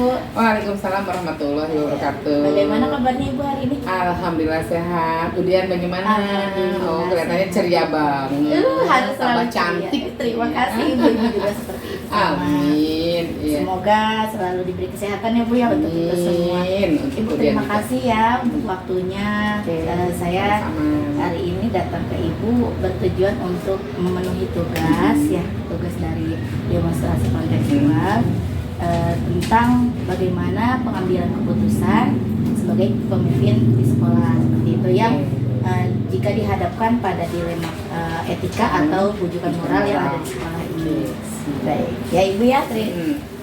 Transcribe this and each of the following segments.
Waalaikumsalam warahmatullahi wabarakatuh. Bagaimana kabarnya Ibu hari ini? Alhamdulillah sehat. Kemudian bagaimana? Alhamdulillah Oh, kelihatannya ceria banget. Harus selalu tambah ceria. cantik. Terima kasih Ibu juga seperti itu. Amin. Iya. Semoga selalu diberi kesehatan ya Bu ya untuk kita semua. Amin. Ibu terima kasih ya untuk waktunya. Saya Sama-sama. hari ini datang ke Ibu bertujuan untuk memenuhi tugas tugas dari demonstrasi kontekstual tentang bagaimana pengambilan keputusan sebagai pemimpin di sekolah seperti itu yang jika dihadapkan pada dilema etika atau bujukan moral yang ada di sekolah ini. Baik, ya Ibu ya,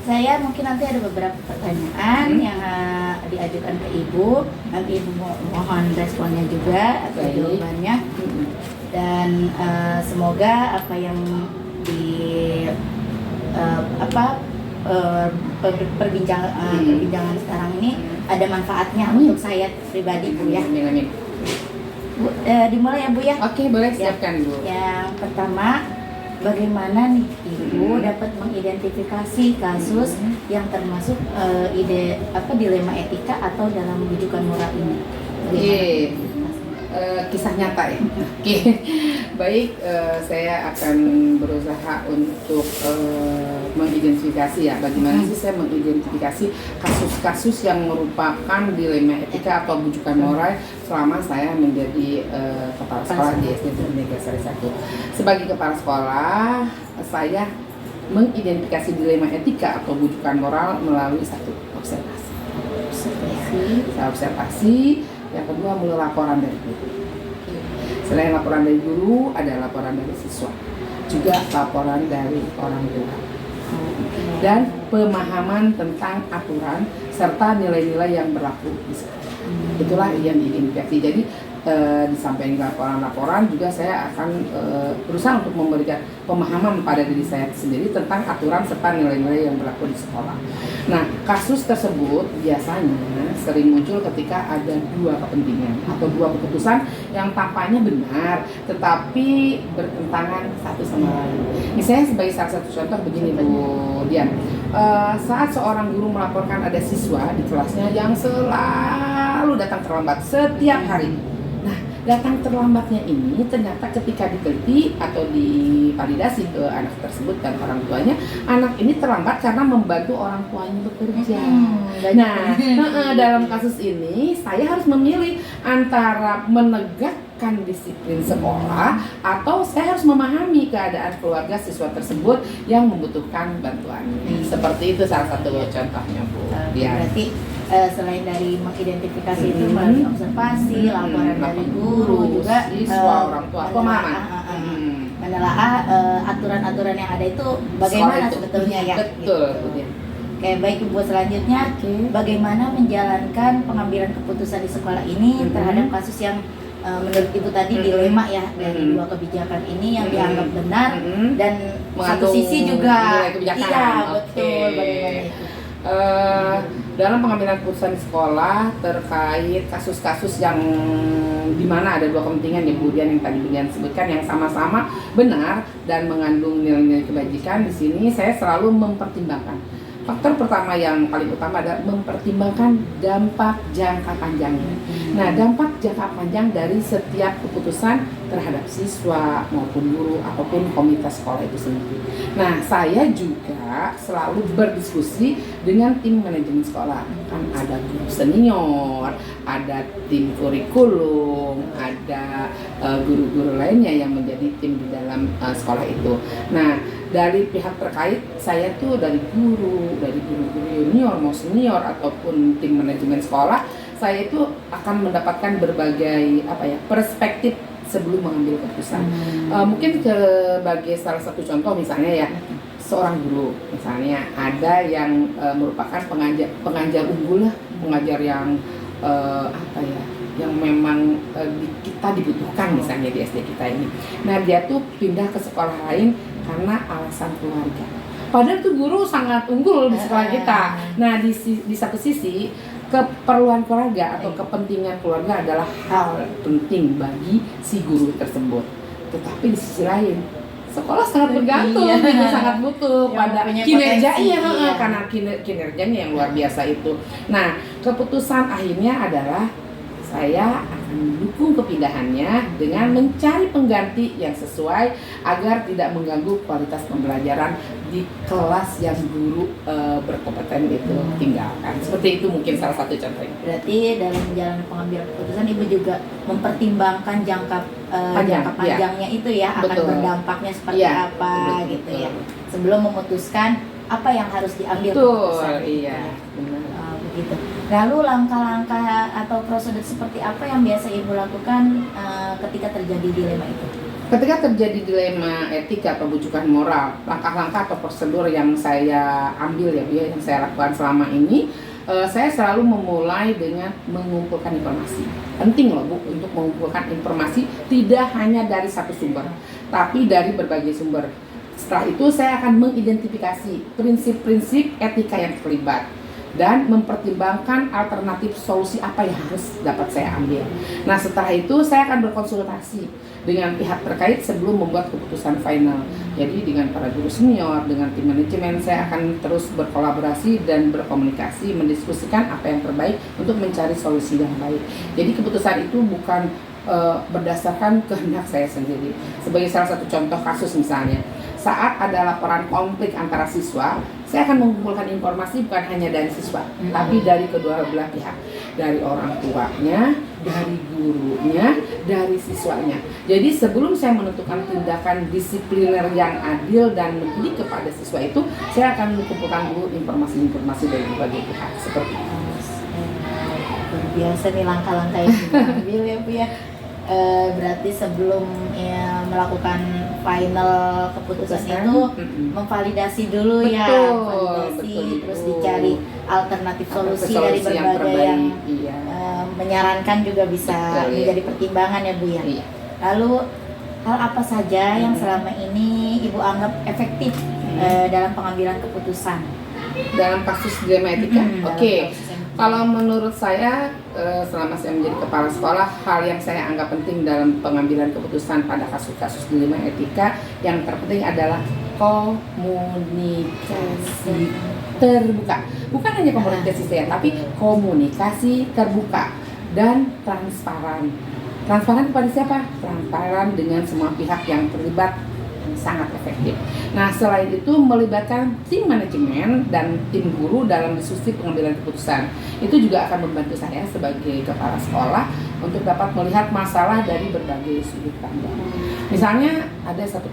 saya mungkin nanti ada beberapa pertanyaan yang diajukan ke Ibu. Nanti Ibu mohon responnya juga atau jawabannya. Dan semoga apa yang perbincangan sekarang ini ada manfaatnya untuk saya pribadi Bu ya. Bu, dimulai ya Bu ya. Oke, boleh siapkan Bu. Yang pertama, bagaimana nih Ibu dapat mengidentifikasi kasus yang termasuk dilema etika atau dalam bujukan moral ini? Kisah nyata ya. Oke. Baik, saya akan berusaha untuk mengidentifikasi ya bagaimana sih saya mengidentifikasi kasus-kasus yang merupakan dilema etika atau bujukan moral selama saya menjadi kepala sekolah di SD Negeri 1. Sebagai kepala sekolah, saya mengidentifikasi dilema etika atau bujukan moral melalui satu observasi. Saya observasi. Yang kedua melalui laporan dari guru. Selain laporan dari guru, ada laporan dari siswa, juga laporan dari orang tua, dan pemahaman tentang aturan serta nilai-nilai yang berlaku di sekolah. Itulah yang diidentifikasi. Jadi disampaikan laporan-laporan juga saya akan berusaha untuk memberikan pemahaman pada diri saya sendiri tentang aturan serta nilai-nilai yang berlaku di sekolah. Nah, kasus tersebut biasanya sering muncul ketika ada dua kepentingan atau dua keputusan yang tampaknya benar tetapi bertentangan satu sama lain. Misalnya sebagai salah satu contoh begini Bu Dian, saat seorang guru melaporkan ada siswa di kelasnya yang selalu datang terlambat setiap hari. Nah, datang terlambatnya ini ternyata ketika diteliti atau divalidasi ke anak tersebut dan orang tuanya, anak ini terlambat karena membantu orang tuanya bekerja. Nah, dalam kasus ini saya harus memilih antara menegakkan disiplin sekolah atau saya harus memahami keadaan keluarga siswa tersebut yang membutuhkan bantuan. Seperti itu salah satu contohnya Bu. Berarti selain dari mengidentifikasi itu melalui observasi, laporan dari guru, juga siswa, orang tua, pemahaman, menelaah aturan-aturan yang ada itu bagaimana sebetulnya ya. Betul. Gitu. Oke, baik Ibu, selanjutnya bagaimana menjalankan pengambilan keputusan di sekolah ini terhadap kasus yang menurut Ibu tadi dilema ya dari dua kebijakan ini yang dianggap benar dan satu sisi juga iya betul. Bagaimana itu? Dalam pengambilan keputusan di sekolah terkait kasus-kasus yang dimana ada dua kepentingan ya Bu Dian yang tadi Bu Dian sebutkan yang sama-sama benar dan mengandung nilai-nilai kebajikan, di sini saya selalu mempertimbangkan faktor pertama yang paling utama adalah mempertimbangkan dampak jangka panjangnya. Nah, dampak jangka panjang dari setiap keputusan terhadap siswa maupun guru ataupun komunitas sekolah itu sendiri. Nah, saya juga selalu berdiskusi dengan tim manajemen sekolah. Kan ada guru senior, ada tim kurikulum, ada guru-guru lainnya yang menjadi tim di dalam sekolah itu. Nah, dari pihak terkait, saya tuh dari guru junior mau senior ataupun tim manajemen sekolah, saya itu akan mendapatkan berbagai perspektif sebelum mengambil keputusan. Mungkin sebagai salah satu contoh misalnya ya, seorang guru misalnya ada yang merupakan pengajar unggul lah, pengajar yang yang memang kita dibutuhkan misalnya di SD kita ini. Nah, dia tuh pindah ke sekolah lain karena alasan keluarga. Padahal tuh guru sangat unggul di sekolah kita. Nah, di satu sisi keperluan keluarga atau kepentingan keluarga adalah hal penting bagi si guru tersebut. Tetapi di sisi lain sekolah sangat bergantung, Iya. gitu, sangat butuh Yang pada punya kinerja, potensi, iya, iya. karena kinerjanya yang luar biasa itu. Nah, keputusan akhirnya adalah saya akan mendukung kepindahannya dengan mencari pengganti yang sesuai agar tidak mengganggu kualitas pembelajaran di kelas yang guru berkompeten itu tinggalkan. Seperti itu mungkin salah satu contohnya. Berarti dalam menjalani pengambilan keputusan Ibu juga mempertimbangkan jangka Panjang, panjangnya itu ya, akan Betul. berdampaknya seperti Iya, apa betul, gitu betul. ya. Sebelum memutuskan apa yang harus diambil Betul, keputusan. iya, benar. Begitu. Lalu langkah-langkah atau prosedur seperti apa yang biasa Ibu lakukan ketika terjadi dilema itu? Ketika terjadi dilema etika atau bujukan moral, langkah-langkah atau prosedur yang saya ambil ya Bu ya, yang saya lakukan selama ini, saya selalu memulai dengan mengumpulkan informasi. Penting loh Bu untuk mengumpulkan informasi tidak hanya dari satu sumber, tapi dari berbagai sumber. Setelah itu saya akan mengidentifikasi prinsip-prinsip etika yang terlibat dan mempertimbangkan alternatif solusi apa yang harus dapat saya ambil. Nah, setelah itu saya akan berkonsultasi dengan pihak terkait sebelum membuat keputusan final. Jadi dengan para guru senior, dengan tim manajemen, saya akan terus berkolaborasi dan berkomunikasi, mendiskusikan apa yang terbaik untuk mencari solusi yang baik. Jadi keputusan itu bukan berdasarkan kehendak saya sendiri. Sebagai salah satu contoh kasus misalnya, saat ada laporan konflik antara siswa, saya akan mengumpulkan informasi bukan hanya dari siswa, tapi dari kedua belah pihak, dari orang tuanya, dari gurunya, dari siswanya. Jadi sebelum saya menentukan tindakan disipliner yang adil dan mendidik kepada siswa itu, saya akan mengumpulkan dulu informasi-informasi dari berbagai pihak seperti itu. Luar biasa nih langkah-langkah yang diambil ya Bu ya. Berarti sebelum melakukan final keputusan itu memvalidasi dulu ya, validasi, terus dicari alternatif solusi dari berbagai yang menyarankan juga bisa menjadi pertimbangan ya Bu ya. Lalu hal apa saja yang selama ini Ibu anggap efektif dalam pengambilan keputusan dalam kasus dilema etika? Oke. Kalau menurut saya, selama saya menjadi kepala sekolah, hal yang saya anggap penting dalam pengambilan keputusan pada kasus-kasus dilema etika, yang terpenting adalah komunikasi terbuka. Bukan hanya komunikasi saya, tapi komunikasi terbuka dan transparan. Transparan kepada siapa? Transparan dengan semua pihak yang terlibat, sangat efektif. Nah, selain itu melibatkan tim manajemen dan tim guru dalam diskusi pengambilan keputusan. Itu juga akan membantu saya sebagai kepala sekolah untuk dapat melihat masalah dari berbagai sudut pandang. Misalnya ada satu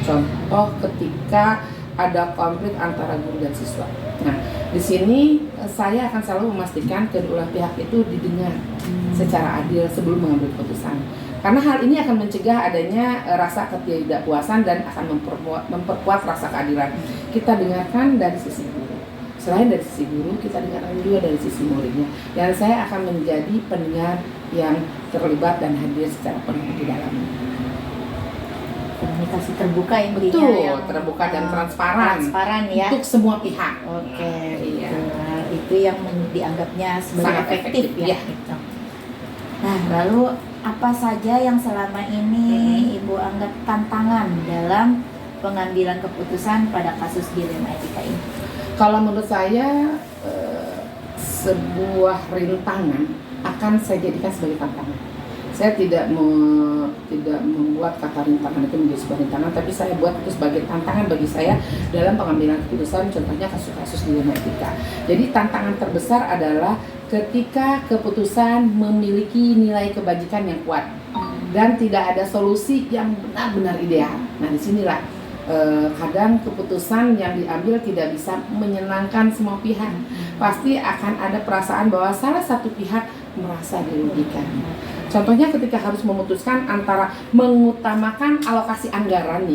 contoh ketika ada konflik antara guru dan siswa. Nah, di sini saya akan selalu memastikan kedua pihak itu didengar secara adil sebelum mengambil keputusan. Karena hal ini akan mencegah adanya rasa ketidakpuasan dan akan memperkuat rasa keadilan. Kita dengarkan dari sisi guru. Selain dari sisi guru, kita dengarkan juga dari sisi muridnya. Dan saya akan menjadi pendengar yang terlibat dan hadir secara penuh di dalamnya. Komunikasi terbuka yang Betul, terbuka dan transparan ya. Untuk semua pihak. Oke, iya. Itu yang dianggapnya sebagai Sangat efektif ya. iya. Gitu. Nah, lalu apa saja yang selama ini Ibu anggap tantangan dalam pengambilan keputusan pada kasus dilema etika ini? Kalau menurut saya sebuah rintangan akan saya jadikan sebagai tantangan. Saya tidak membuat kata rintangan itu menjadi sebuah rintangan, tapi saya buat itu sebagai tantangan bagi saya dalam pengambilan keputusan, contohnya kasus-kasus dilema etika. Jadi tantangan terbesar adalah ketika keputusan memiliki nilai kebajikan yang kuat dan tidak ada solusi yang benar-benar ideal. Nah, disinilah kadang keputusan yang diambil tidak bisa menyenangkan semua pihak. Pasti akan ada perasaan bahwa salah satu pihak merasa dirugikan. Contohnya ketika harus memutuskan antara mengutamakan alokasi anggaran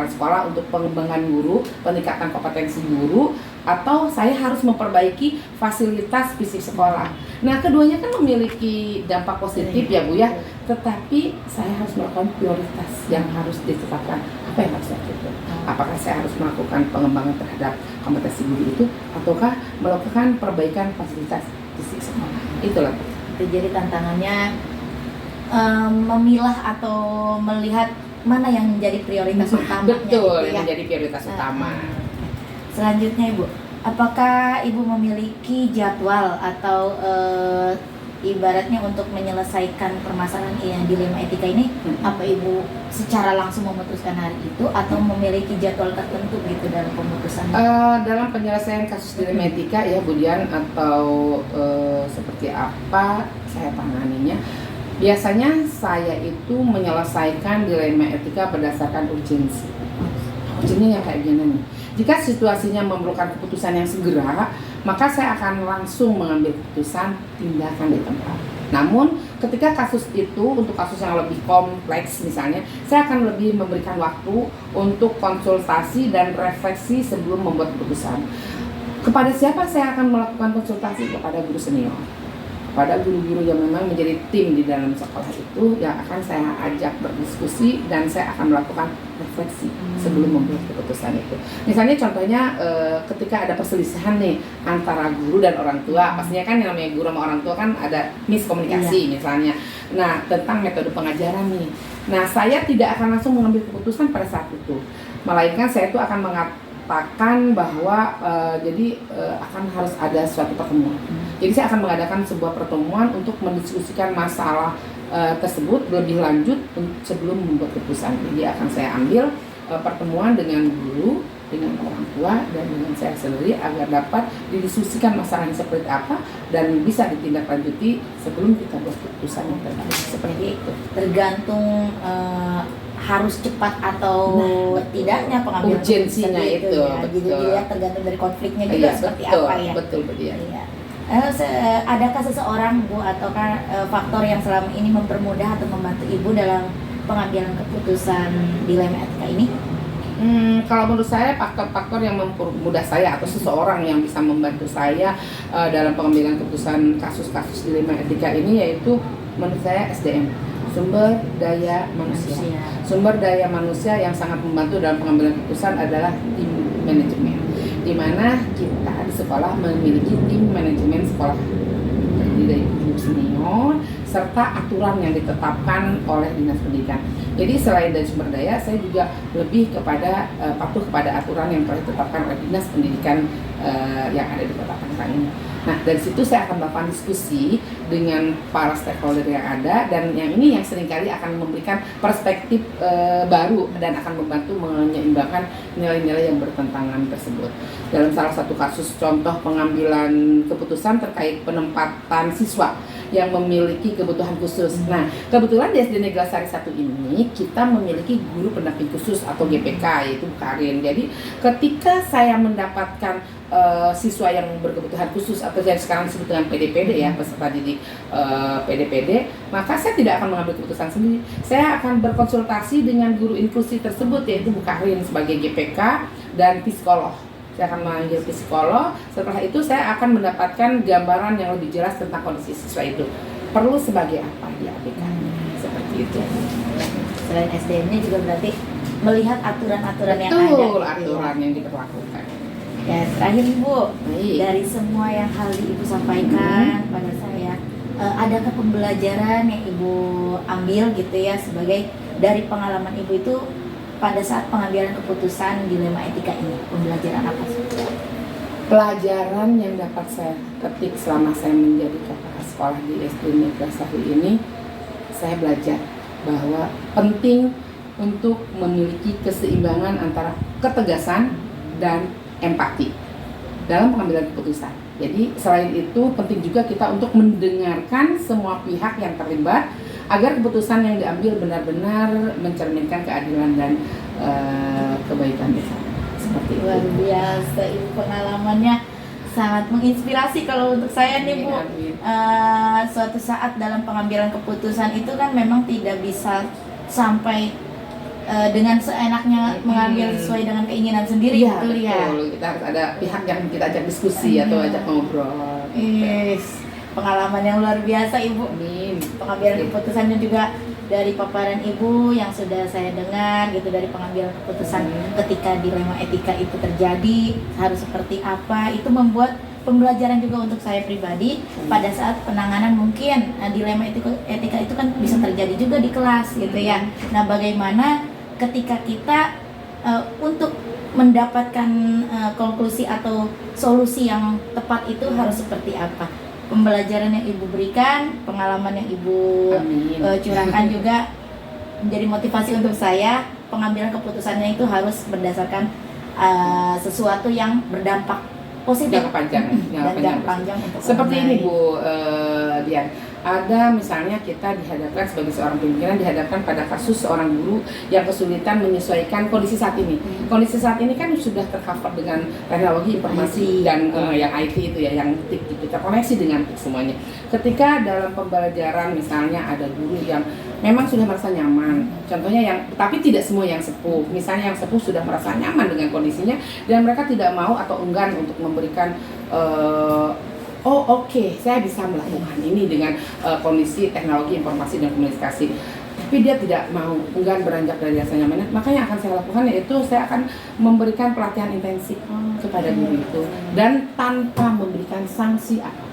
sekolah untuk pengembangan guru, peningkatan kompetensi guru, atau saya harus memperbaiki fasilitas fisik sekolah. Nah, keduanya kan memiliki dampak positif ya Bu ya, tetapi saya harus melakukan prioritas yang harus ditetapkan. Apa yang harus saya lakukan? Apakah saya harus melakukan pengembangan terhadap kompetensi guru itu, ataukah melakukan perbaikan fasilitas fisik sekolah? Itulah Bu. Jadi tantangannya memilah atau melihat mana yang menjadi prioritas utama. Betul, gitu yang menjadi prioritas utama. Selanjutnya Ibu, apakah Ibu memiliki jadwal atau ibaratnya untuk menyelesaikan permasalahan yang dilema etika ini, apa Ibu secara langsung memutuskan hari itu atau memiliki jadwal tertentu gitu dalam pemutusan? Dalam penyelesaian kasus dilema etika ya Bu Dian, atau seperti apa saya tanganinya, biasanya saya itu menyelesaikan dilema etika berdasarkan urgensi. Urgensinya yang kayak gini nih. Jika situasinya memerlukan keputusan yang segera, maka saya akan langsung mengambil keputusan tindakan di tempat. Namun, ketika kasus itu untuk kasus yang lebih kompleks misalnya, saya akan lebih memberikan waktu untuk konsultasi dan refleksi sebelum membuat keputusan. Kepada siapa saya akan melakukan konsultasi? Kepada guru senior, pada guru-guru yang memang menjadi tim di dalam sekolah itu, yang akan saya ajak berdiskusi dan saya akan melakukan refleksi sebelum membuat keputusan itu. Misalnya contohnya ketika ada perselisihan nih antara guru dan orang tua, pastinya kan yang namanya guru sama orang tua kan ada miskomunikasi misalnya. Nah, tentang metode pengajaran nih. Nah, saya tidak akan langsung mengambil keputusan pada saat itu, melainkan saya itu akan mengatakan bahwa akan harus ada suatu pertemuan. Jadi saya akan mengadakan sebuah pertemuan untuk mendiskusikan masalah tersebut lebih lanjut sebelum membuat keputusan. Jadi akan saya ambil pertemuan dengan guru, dengan orang tua, dan dengan saya sendiri agar dapat didiskusikan masalahnya seperti apa dan bisa ditindaklanjuti sebelum kita buat keputusan yang terbaik. Seperti itu. Tergantung harus cepat atau tidaknya pengambilan urgensinya itu ya. betul. Jadi ya tergantung dari konfliknya juga seperti betul, apa ya. Betul, betul. Iya. Adakah seseorang Bu ataukah faktor yang selama ini mempermudah atau membantu Ibu dalam pengambilan keputusan dilema etika ini? Kalau menurut saya faktor-faktor yang mempermudah saya atau seseorang yang bisa membantu saya dalam pengambilan keputusan kasus-kasus dilema etika ini yaitu menurut saya SDM, sumber daya manusia. Sumber daya manusia yang sangat membantu dalam pengambilan keputusan adalah tim manajemen, di mana kita di sekolah memiliki tim manajemen sekolah terdiri dari guru senior serta aturan yang ditetapkan oleh dinas pendidikan. Jadi selain dari sumber daya, saya juga lebih kepada patuh kepada aturan yang telah ditetapkan oleh dinas pendidikan yang ada di Kota Tangerang ini. Nah, dari situ saya akan melakukan diskusi dengan para stakeholder yang ada, dan yang ini yang seringkali akan memberikan perspektif baru dan akan membantu menyeimbangkan nilai-nilai yang bertentangan tersebut. Dalam salah satu kasus contoh pengambilan keputusan terkait penempatan siswa yang memiliki kebutuhan khusus. Nah, kebetulan di SD Negeri Sari 1 ini kita memiliki guru pendamping khusus atau GPK, yaitu Bu Karin. Jadi ketika saya mendapatkan siswa yang berkebutuhan khusus atau yang sekarang disebut dengan PDPD ya, peserta didik PDPD, maka saya tidak akan mengambil keputusan sendiri. Saya akan berkonsultasi dengan guru inklusi tersebut, yaitu Bu Karin sebagai GPK dan psikolog. Saya akan memanggil psikolog. Setelah itu saya akan mendapatkan gambaran yang lebih jelas tentang kondisi siswa itu perlu sebagai apa diabaikan. Seperti itu. Selain SDM-nya juga berarti melihat aturan-aturan yang ada. Betul, aturan yang diberlakukan. Ya, terakhir Ibu, Baik. dari semua yang hal Ibu sampaikan pada saya, adakah pembelajaran yang Ibu ambil gitu ya sebagai dari pengalaman Ibu itu pada saat pengambilan keputusan dilema etika ini? Pembelajaran apa sih? Pelajaran yang dapat saya ketik selama saya menjadi kepala sekolah di SD Negeri Sari ini, saya belajar bahwa penting untuk memiliki keseimbangan antara ketegasan dan empati dalam pengambilan keputusan. Jadi selain itu penting juga kita untuk mendengarkan semua pihak yang terlibat agar keputusan yang diambil benar-benar mencerminkan keadilan dan kebaikan bersama. Seperti itu. Luar biasa Ibu, pengalamannya sangat menginspirasi kalau untuk saya nih Bu. Suatu saat dalam pengambilan keputusan itu kan memang tidak bisa sampai dengan seenaknya mengambil sesuai dengan keinginan sendiri, iya, betul ya. Kita harus ada pihak yang kita ajak diskusi atau ajak ngobrol. Yes. Pengalaman yang luar biasa Ibu. Amin. Pengambilan keputusannya juga dari paparan Ibu yang sudah saya dengar gitu, dari pengambilan keputusan ketika dilema etika itu terjadi harus seperti apa, itu membuat pembelajaran juga untuk saya pribadi pada saat penanganan mungkin dilema etika itu kan bisa terjadi juga di kelas gitu ya. Nah, bagaimana ketika kita untuk mendapatkan konklusi atau solusi yang tepat itu harus seperti apa? Pembelajaran yang Ibu berikan, pengalaman yang Ibu curahkan juga menjadi motivasi untuk saya. Pengambilan keputusannya itu harus berdasarkan sesuatu yang berdampak positif jangka panjang, dan jangka panjang untuk seperti orang ini lain. Bu Dian. Ada misalnya kita dihadapkan sebagai seorang pimpinan dihadapkan pada kasus seorang guru yang kesulitan menyesuaikan kondisi saat ini. Kondisi saat ini kan sudah tercover dengan teknologi informasi dan yang IT itu ya, yang TIK itu terkoneksi dengan TIK semuanya. Ketika dalam pembelajaran misalnya ada guru yang memang sudah merasa nyaman, contohnya yang tapi tidak semua yang sepuh, misalnya yang sepuh sudah merasa nyaman dengan kondisinya dan mereka tidak mau atau enggan untuk memberikan oke, saya bisa melakukan ini dengan kondisi teknologi informasi dan komunikasi. Tapi dia tidak mau, enggan beranjak dari rasa nyamannya. Maka yang akan saya lakukan yaitu saya akan memberikan pelatihan intensif kepada guru itu dan tanpa memberikan sanksi apa.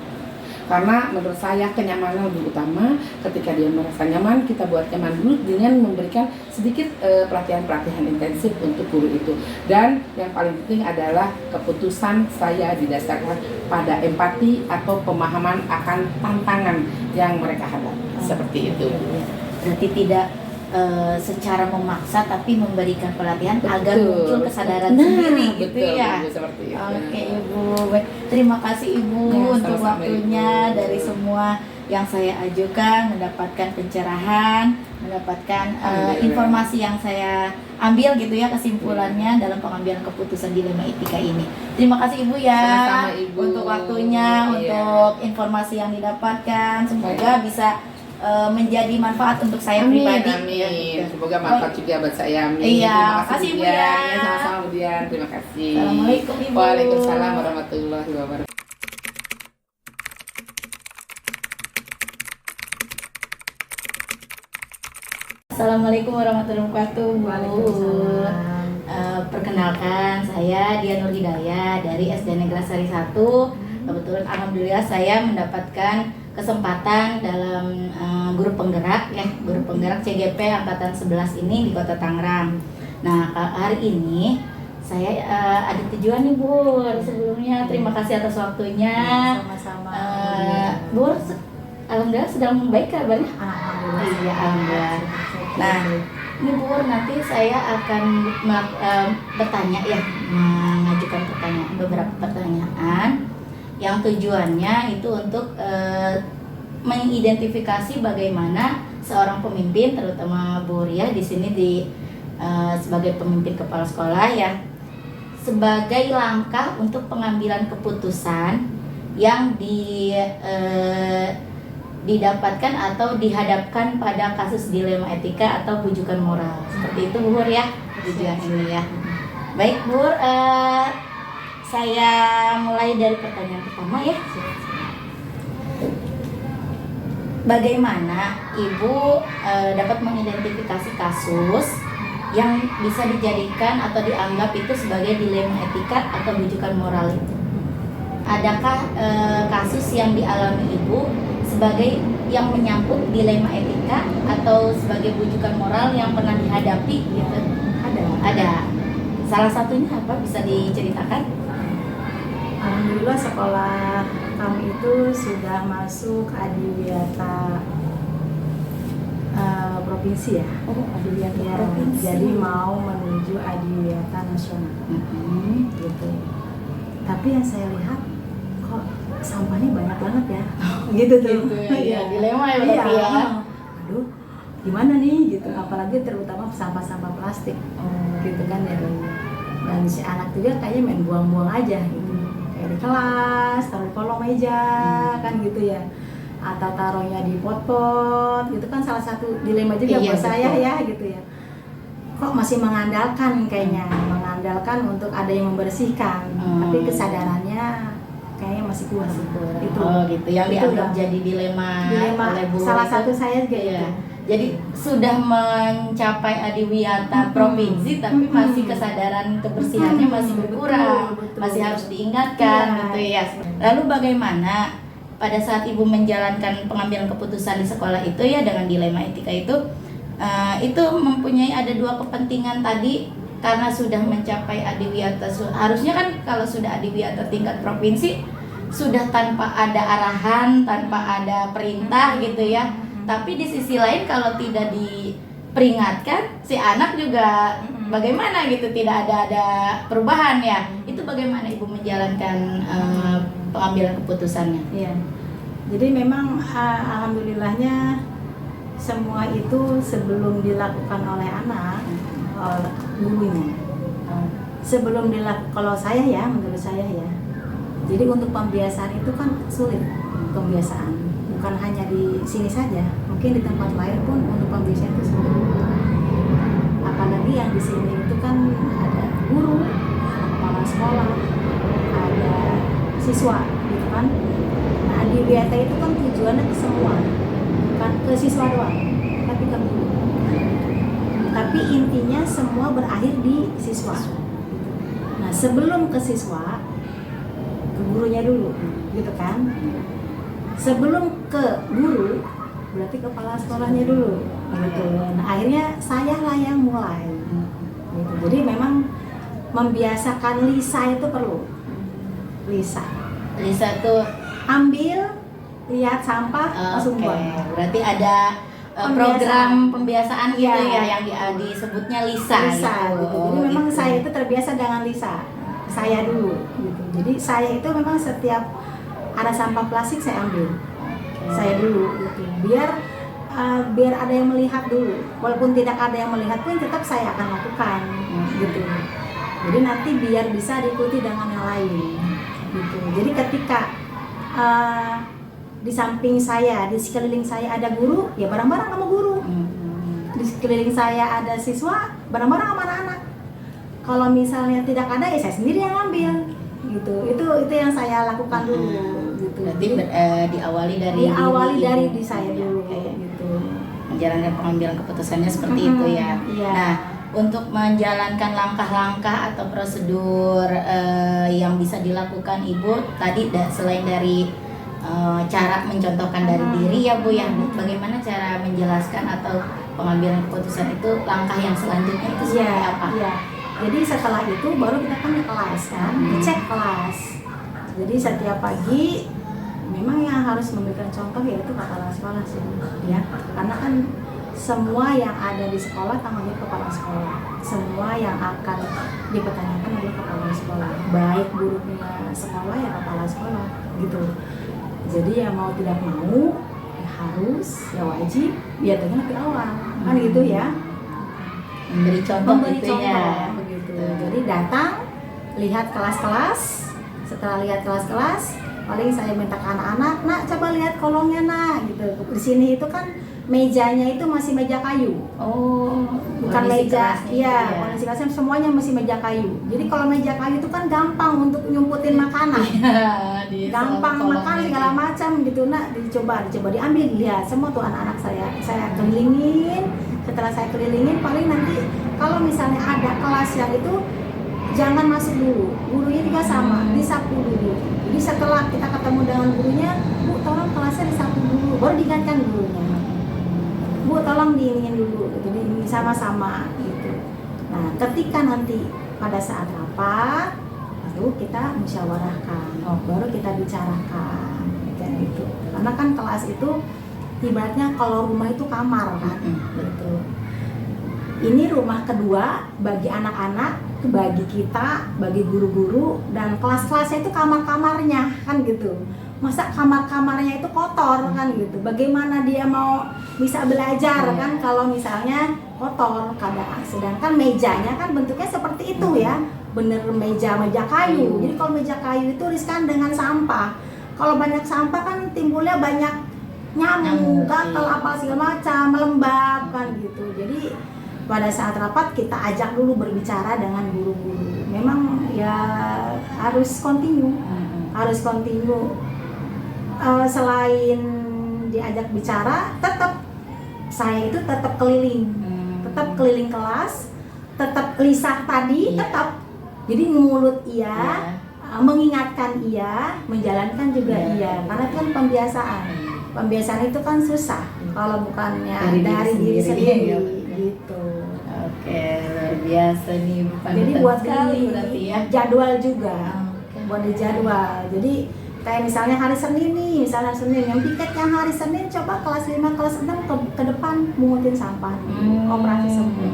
Karena menurut saya kenyamanan lebih utama. Ketika dia merasa nyaman, kita buat nyaman dulu dengan memberikan sedikit pelatihan-pelatihan intensif untuk guru itu. Dan yang paling penting adalah keputusan saya didasarkan pada empati atau pemahaman akan tantangan yang mereka hadapi. Seperti itu. Berarti tidak secara memaksa tapi memberikan pelatihan agar muncul kesadaran sendiri gitu betul, ya. Ibu, seperti itu. Oke Ibu, baik. Terima kasih Ibu untuk sama-sama, waktunya Ibu. dari semua yang saya ajukan, mendapatkan pencerahan, mendapatkan informasi yang saya ambil gitu ya, kesimpulannya dalam pengambilan keputusan dilema etika ini. Terima kasih Ibu ya. Sama-sama, Ibu. Untuk waktunya, untuk informasi yang didapatkan, semoga bisa menjadi manfaat untuk saya pribadi. Amin. Semoga manfaat juga buat saya. Amin. Iya, Terima kasih kasih Bu Bu ya. Dian. Sama-sama Bu Dian. Terima kasih. Assalamualaikum Ibu. Waalaikumsalam warahmatullahi wabarakatuh. Assalamualaikum warahmatullahi wabarakatuh. Waalaikumsalam. Perkenalkan, saya Dian Nur Hidayah dari SD Negeri Sari 1. Kebetulan alhamdulillah saya mendapatkan kesempatan dalam guru penggerak ya, guru penggerak CGP angkatan 11 ini di Kota Tangerang. Nah, hari ini saya ada tujuan nih Bu. Sebelumnya terima kasih atas waktunya. Sama-sama. Bu, alhamdulillah sedang baik kabarnya. Alhamdulillah. Iya, alhamdulillah. Nah, ini Bu, nanti saya akan bertanya ya, mengajukan pertanyaan, beberapa pertanyaan yang tujuannya itu untuk mengidentifikasi bagaimana seorang pemimpin, terutama Bu Ria di sini sebagai pemimpin kepala sekolah ya, sebagai langkah untuk pengambilan keputusan yang didapatkan atau dihadapkan pada kasus dilema etika atau bujukan moral. Seperti itu Bu ya, tujuan ini ya. Baik Bu, saya mulai dari pertanyaan pertama ya. Bagaimana Ibu dapat mengidentifikasi kasus yang bisa dijadikan atau dianggap itu sebagai dilema etika atau bujukan moral itu? Adakah kasus yang dialami Ibu sebagai yang menyangkut dilema etika atau sebagai bujukan moral yang pernah dihadapi gitu? Ada. Salah satunya apa, bisa diceritakan? Alhamdulillah sekolah kami itu sudah masuk Adiwiyata provinsi ya. Oh, Adiwiyata Ya, provinsi. jadi mau menuju Adiwiyata nasional gitu. Tapi yang saya lihat kok sampahnya banyak banget ya. Gitu tuh. Gitu ya, dilema ya berarti ya. Aduh, gimana nih gitu. Apalagi terutama sampah-sampah plastik. Gitu kan ya. Dan si anak juga kayaknya main buang-buang aja gitu. Kayak di kelas, taruh di kolong meja kan gitu ya. Atau taruhnya di pot-pot, gitu kan salah satu dilema juga Iya, buat saya betul. ya gitu ya. Kok masih mengandalkan kayaknya, mengandalkan untuk ada yang membersihkan, tapi kesadarannya kayaknya masih kurang. Itu. Oh gitu, yang Itu dianggap udah. jadi dilema oleh Bu salah itu. satu saya juga Iya. itu. Jadi sudah mencapai Adiwiyata provinsi tapi masih kesadaran kebersihannya masih berkurang, Betul. masih harus diingatkan Iya. gitu ya. Lalu bagaimana pada saat Ibu menjalankan pengambilan keputusan di sekolah itu ya dengan dilema etika itu, itu mempunyai ada dua kepentingan tadi. Karena sudah mencapai adiwiyata, harusnya kan kalau sudah adiwiyata tingkat provinsi sudah tanpa ada arahan, tanpa ada perintah gitu ya. Tapi di sisi lain kalau tidak diperingatkan, si anak juga bagaimana gitu, tidak ada perubahan ya. Itu bagaimana Ibu menjalankan pengambilan keputusannya? Iya. Jadi memang alhamdulillahnya semua itu sebelum dilakukan oleh anak, gurunya. Sebelum dilakukan, kalau saya ya, menurut saya ya. Jadi untuk pembiasaan itu kan sulit, pembiasaan. Bukan hanya di sini saja, mungkin di tempat lain pun untuk pembiasaan itu sulit. Apalagi yang di sini itu kan ada guru, ada kepala sekolah, ada siswa, gitu kan. Nah, adiwiyata itu kan tujuannya ke semua, bukan ke siswa doang, tapi ke guru. Tapi intinya semua berakhir di siswa. Nah, sebelum ke siswa, ke gurunya dulu, gitu kan. Sebelum ke guru, berarti kepala sekolahnya dulu, gitu. Nah, akhirnya saya lah yang mulai, gitu. Jadi memang membiasakan Lisa itu perlu. Lisa tuh ambil, lihat sampah, langsung buang. Berarti ada program pembiasaan gitu ya yang disebutnya Lisa gitu. Jadi memang saya itu terbiasa dengan Lisa. Saya dulu gitu. Jadi saya itu memang setiap ada sampah plastik saya ambil. Saya dulu gitu. Biar ada yang melihat dulu. Walaupun tidak ada yang melihat pun tetap saya akan lakukan gitu. Jadi nanti biar bisa diikuti dengan yang lain gitu. Jadi ketika di samping saya, di sekeliling saya ada guru, ya bareng-bareng sama guru. Di sekeliling saya ada siswa, bareng-bareng sama anak-anak. Kalau misalnya tidak ada, ya saya sendiri yang ambil. Gitu. Itu yang saya lakukan dulu. Gitu. Berarti diawali dari di saya dulu. Gitu. Menjalankan pengambilan keputusannya seperti itu ya. Iya. Nah, untuk menjalankan langkah-langkah atau prosedur yang bisa dilakukan Ibu tadi selain dari cara mencontohkan dari diri ya Bu ya, bagaimana cara menjelaskan atau pengambilan keputusan itu, langkah yang selanjutnya itu seperti apa? Iya. Jadi setelah itu baru kita kan ke kelas kan, cek kelas. Jadi setiap pagi memang yang harus memberikan contoh yaitu kepala sekolah sih, ya. Karena kan semua yang ada di sekolah tanggung jawab kepala sekolah. Semua yang akan dipertanyakan oleh kepala sekolah, baik gurunya sekolah ya kepala sekolah gitu. Jadi ya mau tidak mau ya harus, ya wajib, ya dengan lebih awal kan gitu ya. Memberi contoh begitu. Jadi datang, lihat kelas-kelas. Setelah lihat kelas-kelas, paling saya minta ke anak-anak, nak coba lihat kolongnya nak gitu. Di sini itu kan mejanya itu masih meja kayu. Bukan meja, kondisi kelasnya semuanya masih meja kayu. Jadi kalau meja kayu itu kan gampang untuk nyumputin makanan. Gampang makan segala macam gitu. Nah, dicoba diambil, lihat semua tuh anak-anak saya kelilingin. Setelah saya kelilingin, paling nanti kalau misalnya ada kelas yang itu jangan masuk dulu, gurunya juga sama, disapu dulu. Jadi setelah kita ketemu dengan gurunya, Bu tolong kelasnya disapu dulu, baru diingatkan gurunya. Bu tolong diiniin dulu, jadi ini sama-sama gitu. Nah, ketika nanti pada saat rapat, lalu kita musyawarahkan, baru kita bicarakan, kayak gitu. Karena kan kelas itu ibaratnya kalau rumah itu kamar kan, gitu. Ini rumah kedua bagi anak-anak, bagi kita, bagi guru-guru, dan kelas-kelasnya itu kamar-kamarnya kan gitu. Masa kamar-kamarnya itu kotor kan gitu. Bagaimana dia mau bisa belajar kan kalau misalnya kotor keadaan. Sedangkan mejanya kan bentuknya seperti itu ya. Bener meja kayu. Jadi kalau meja kayu itu riskan dengan sampah. Kalau banyak sampah kan timbulnya banyak nyamuk, gatal apa segala macam, lembab kan gitu. Jadi pada saat rapat kita ajak dulu berbicara dengan guru-guru. Memang ya harus continue. Selain diajak bicara, saya itu tetap keliling, tetap keliling kelas, tetap lisah tadi, tetap. Jadi mulut iya, mengingatkan iya, menjalankan juga iya. Karena itu kan pembiasaan itu kan susah. kalau bukannya Dari dari diri diri sendiri, sendiri ya. gitu. Oke, luar biasa nih. Jadi buat sekali di berarti ya. jadwal juga, Oke. buat di jadwal. Jadi kayak misalnya hari Senin nih, misalnya Senin yang piketnya hari Senin, coba kelas 5, kelas 6 ke depan mungutin sampah, operasi semua.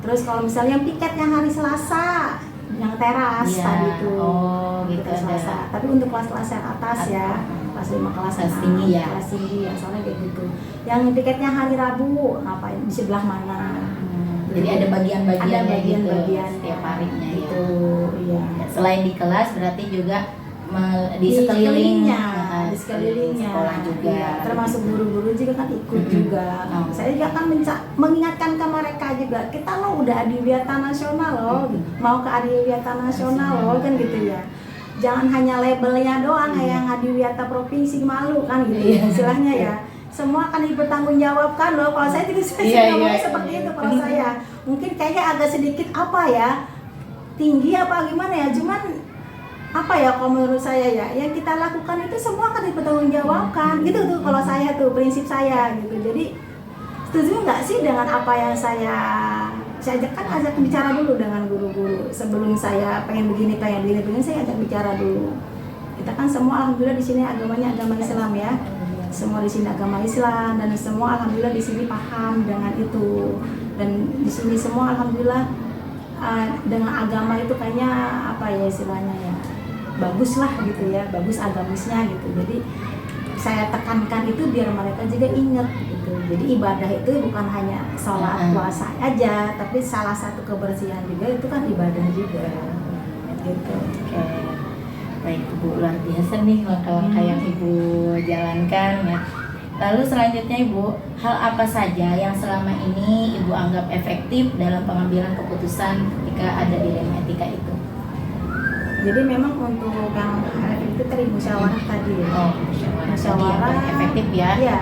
Terus kalau misalnya yang piketnya hari Selasa, yang teras Iya. tadi tuh, Oh, gitu kita Selasa. ada. Tapi untuk kelas-kelas yang atas ya, kelas 5, kelas Kelas 6, tinggi ya. kelas tinggi ya, soalnya kayak gitu. Yang piketnya hari Rabu, ngapain di sebelah mana? Jadi ada bagian-bagiannya Ada bagian-bagian gitu setiap harinya ya. gitu, iya. Selain di kelas berarti juga di Di sekelilingnya, di sekelilingnya sekolah juga. iya, termasuk guru-guru juga kan ikut juga. Oh. Saya juga kan mengingatkan ke mereka juga, kita lo udah adiwiyata nasional loh, mau ke adiwiyata nasional loh kan gitu ya. Jangan hanya labelnya doang kayak yang adiwiyata provinsi, malu kan gitu ya istilahnya ya. Semua akan dipertanggungjawabkan loh. Kalau saya juga ngomongnya seperti itu kalau saya. Mungkin kayaknya agak sedikit apa ya, tinggi apa gimana ya, cuman apa ya kalau menurut saya ya, yang kita lakukan itu semua akan dipertanggungjawabkan gitu tuh kalau saya tuh prinsip saya gitu. Jadi setuju nggak sih dengan apa yang saya ajak bicara dulu dengan guru-guru sebelum saya pengen begini saya ajak bicara dulu. Kita kan semua alhamdulillah di sini agamanya agama Islam ya, semua di sini agama Islam dan semua alhamdulillah di sini paham dengan itu, dan di sini semua alhamdulillah dengan agama itu kayaknya apa ya istilahnya ya, bagus lah gitu ya, bagus agamisnya gitu. Jadi saya tekankan itu biar mereka juga ingat gitu. Jadi ibadah itu bukan hanya sholat puasa aja, tapi salah satu kebersihan juga itu kan ibadah juga gitu. Oke. Baik Ibu, luar biasa nih langkah-langkah yang Ibu jalankan ya. Lalu selanjutnya Ibu, hal apa saja yang selama ini Ibu anggap efektif dalam pengambilan keputusan ketika ada dilema etika itu? Jadi memang untuk yang itu tadi musyawarah tadi ya. Oh, musyawarah yang efektif ya. Iya.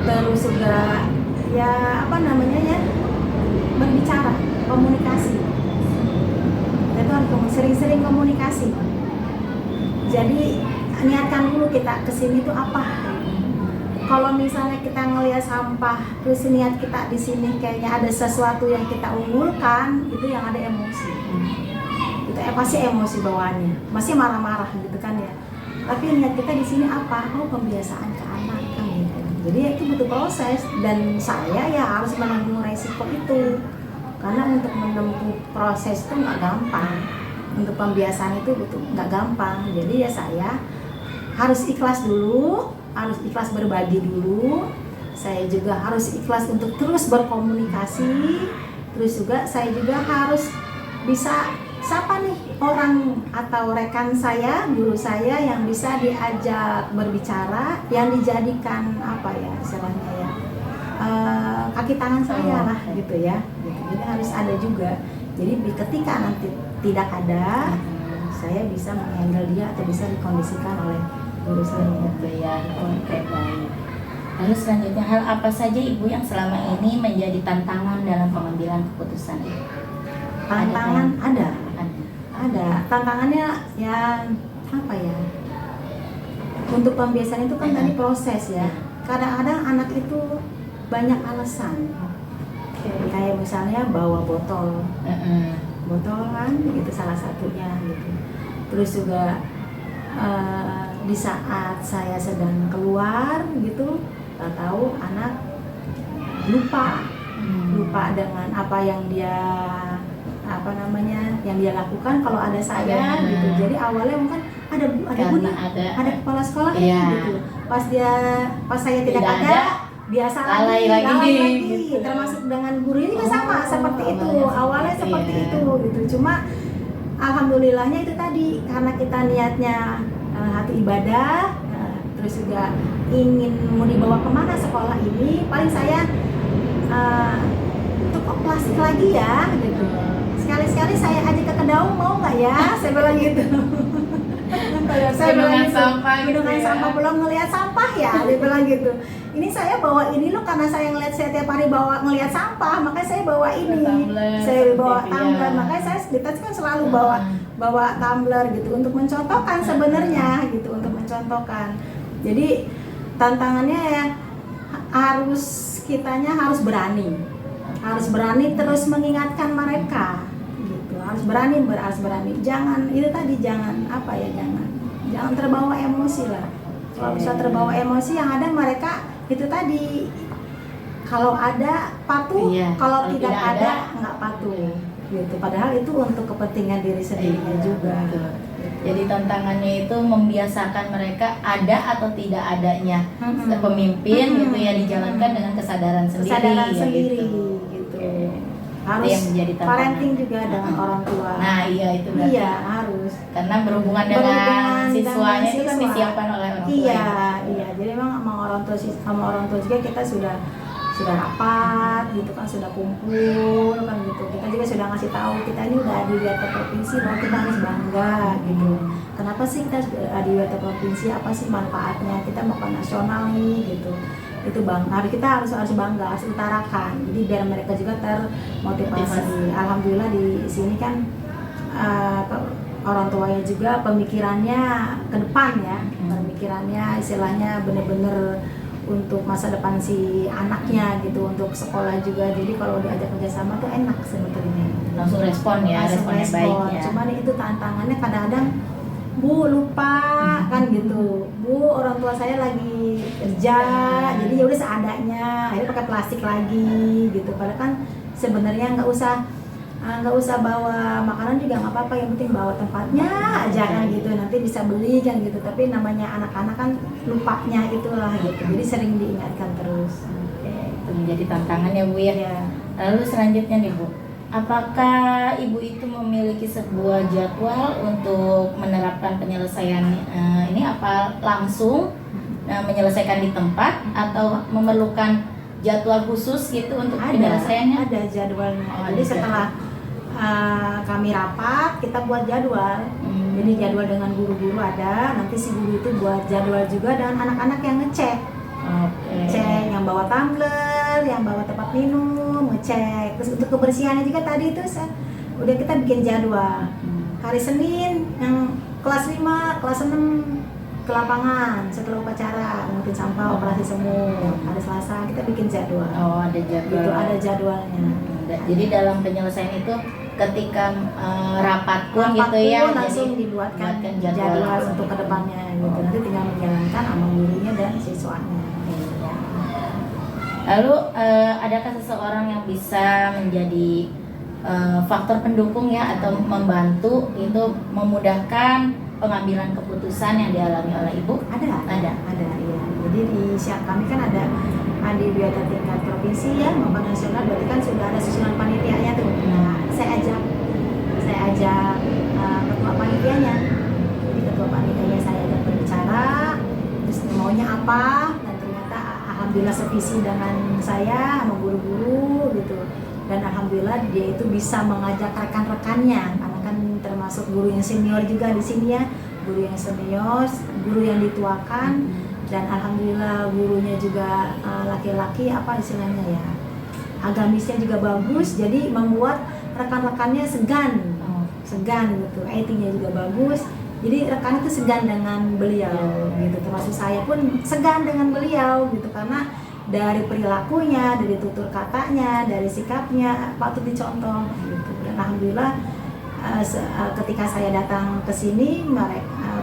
Terus juga ya apa namanya ya, berbicara, komunikasi. Itu harus sering-sering komunikasi. Jadi niatkan dulu kita kesini tuh apa. Kalau misalnya kita ngelihat sampah, terus niat kita di sini kayaknya ada sesuatu yang kita unggulkan, itu yang ada emosi. Itu pasti emosi bawaannya, masih marah-marah gitu kan ya. Tapi niat kita di sini apa? Oh, pembiasaan ke anak kan gitu. Jadi itu butuh proses, dan saya ya harus menanggung resiko itu. Karena untuk menempuh proses itu nggak gampang. Untuk pembiasaan itu nggak gampang. Jadi ya saya harus ikhlas dulu, harus ikhlas berbagi dulu. Saya juga harus ikhlas untuk terus berkomunikasi. Terus juga saya juga harus bisa siapa nih orang atau rekan saya, guru saya yang bisa diajak berbicara, yang dijadikan apa ya istilahnya ya, kaki tangan saya lah gitu ya. Jadi harus ada juga. Jadi ketika nanti tidak ada, saya bisa menghandle dia atau bisa dikondisikan oleh guru saya. Ya, oke baik. Lalu selanjutnya, hal apa saja Ibu yang selama ini menjadi tantangan dalam pengambilan keputusan itu? Tantangan ada. Tantangannya ya apa ya? Untuk pembiasaan itu kan tadi proses ya. Kadang-kadang anak itu banyak alasan. Kayak misalnya bawa botol kan itu salah satunya gitu. Terus juga di saat saya sedang keluar gitu, tak tahu anak lupa dengan apa yang dia yang dia lakukan kalau ada saya gitu. Jadi awalnya mungkin ada bunyi, ada kepala sekolah gitu. Pas saya tidak ada, biasa lalai lagi. Gitu. Termasuk dengan guru ini juga sama seperti itu. Awalnya seperti itu gitu. Cuma alhamdulillahnya itu tadi karena kita niatnya hati ibadah, terus juga ingin mau dibawa kemana sekolah ini, paling saya tukok plastik lagi ya gitu. Sekali-sekali saya ajak ke Kedaung, mau nggak ya? Saya bilang gitu. Saya bilang gitu, gunungan sampah belum ngelihat sampah ya, dia bilang gitu. Ini saya bawa ini loh karena saya ngelihat saya tiap hari ngelihat sampah, makanya saya bawa ini. Saya bawa tumbler, makanya saya kita kan selalu bawa tumbler gitu untuk mencontohkan sebenarnya gitu, untuk mencontohkan. Jadi tantangannya ya kitanya harus berani terus mengingatkan mereka gitu, harus berani, jangan itu tadi, jangan terbawa emosi lah. Kalau bisa terbawa emosi, yang ada mereka itu tadi, kalau ada patuh, kalau tidak ada nggak patuh gitu. Padahal itu untuk kepentingan diri sendirinya juga. Jadi tantangannya itu membiasakan mereka ada atau tidak adanya pemimpin gitu ya, dijalankan dengan kesadaran sendiri, gitu. Harus yang menjadi tantangan. parenting juga dengan orang tua. Nah iya itu berarti. Iya harus. Karena berhubungan dengan siswanya itu kan disiapkan oleh orang tua. Iya. Jadi memang sama orang tua juga kita sudah rapat gitu kan, sudah kumpul kan gitu. Kita juga sudah ngasih tahu kita ini udah di wilayah provinsi, bahwa kita harus bangga gitu. Kenapa sih kita di wilayah provinsi? Apa sih manfaatnya? Kita mau ke nasional nih gitu. Itu kita harus bangga, harus utarakan. Jadi biar mereka juga termotivasi. Alhamdulillah di sini kan orang tuanya juga pemikirannya ke depan ya, pemikirannya istilahnya bener-bener untuk masa depan si anaknya gitu, untuk sekolah juga. Jadi kalau diajak kerjasama tuh enak sebetulnya. Langsung respon ya, responnya baik ya. Cuman itu tantangannya kadang-kadang, Bu lupa kan gitu, Bu orang tua saya lagi kerja, jadi ya udah seadanya, akhirnya pakai plastik lagi gitu. Padahal kan sebenarnya nggak usah bawa makanan juga nggak apa-apa, yang penting bawa tempatnya aja kan gitu, nanti bisa beli kan gitu. Tapi namanya anak-anak kan lupanya itulah gitu, jadi sering diingatkan terus. Itu menjadi tantangan ya Bu ya. Lalu selanjutnya nih Bu, apakah Ibu itu memiliki sebuah jadwal untuk menerapkan penyelesaian ini, apa langsung menyelesaikan di tempat atau memerlukan jadwal khusus gitu untuk penyelesaiannya? Ada jadwalnya. Jadi setelah kami rapat, kita buat jadwal. Jadi jadwal dengan guru-guru ada, nanti si guru itu buat jadwal juga dengan anak-anak yang ngecek. Cek yang bawa tumbler, yang bawa tempat minum, ngecek. Terus untuk kebersihannya juga tadi itu udah kita bikin jadwal. Hari Senin yang kelas 5, kelas 6 ke lapangan setelah upacara, mungkin sampah, operasi semua. Hari Selasa kita bikin jadwal. Ada jadwal. Itu ada jadwalnya. Jadi dalam penyelesaian itu ketika rapat pun gitu ya, langsung jadi dibuatkan jadwal untuk kedepannya gitu. Nanti tinggal menjalankan sama gurunya dan siswanya. Lalu adakah seseorang yang bisa menjadi faktor pendukung ya, atau membantu itu memudahkan pengambilan keputusan yang dialami oleh Ibu? Ada iya. Jadi di siap kami kan ada di biota tingkat provinsi ya maupun nasional, berarti kan sudah ada susunan panitianya tuh. Nah, saya ajak ketua panitianya. Jadi ketua panitianya saya ajak berbicara, terus maunya apa, dan ternyata alhamdulillah sevisi dengan saya sama guru-guru gitu. Dan alhamdulillah dia itu bisa mengajak rekan-rekannya, karena kan termasuk guru yang senior juga di sini ya, guru yang senior, guru yang dituakan. Dan alhamdulillah gurunya juga laki-laki, apa istilahnya ya, agamisnya juga bagus, jadi membuat rekan-rekannya segan gitu, IT-nya juga bagus, jadi rekan itu segan dengan beliau gitu. Termasuk saya pun segan dengan beliau gitu, karena dari perilakunya, dari tutur katanya, dari sikapnya patut dicontoh gitu. Dan alhamdulillah ketika saya datang ke sini,